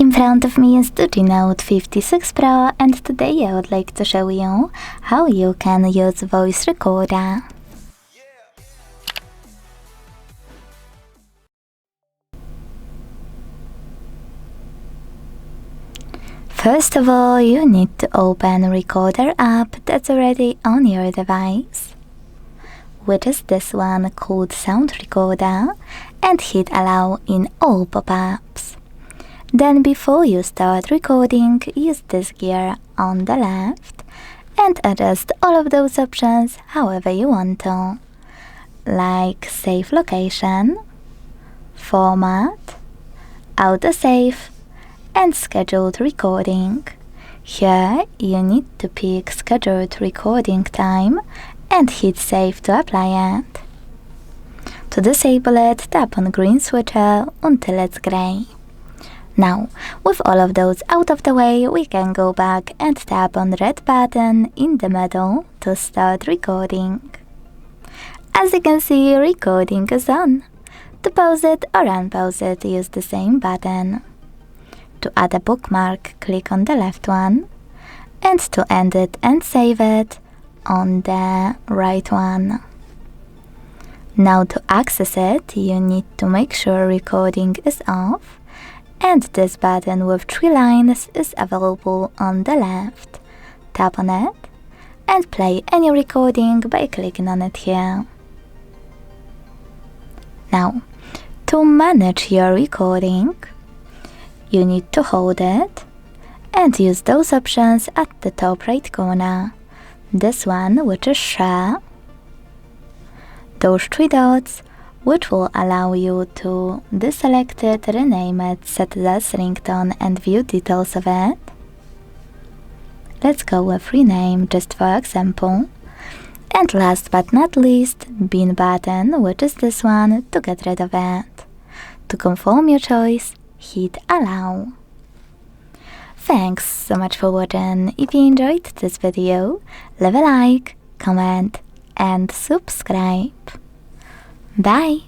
In front of me is DOOGEE Note 56 Pro, and today I would like to show you how you can use voice recorder. First of all, you need to open Recorder app that's already on your device, which is this one called Sound Recorder, and hit Allow in all pop-ups. Then before you start recording, use this gear on the left and adjust all of those options however you want to, like Save Location, Format, Autosave, and Scheduled Recording. Here you need to pick Scheduled Recording Time and hit Save to apply it. To disable it, tap on green switcher until it's grey. Now, with all of those out of the way, we can go back and tap on the red button in the middle to start recording. As you can see, recording is on. To pause it or unpause it, use the same button. To add a bookmark, click on the left one, and to end it and save it, on the right one. Now to access it, you need to make sure recording is off, and this button with 3 lines is available on the left. Tap on it and play any recording by clicking on it here. Now, to manage your recording, you need to hold it and use those options at the top right corner. This one, which is Share, those 3 dots, which will allow you to deselect it, rename it, set it as ringtone, and view details of it. Let's go with rename just for example. And last but not least, bin button, which is this one, to get rid of it. To confirm your choice, hit allow. Thanks so much for watching. If you enjoyed this video, leave a like, comment and subscribe. Bye!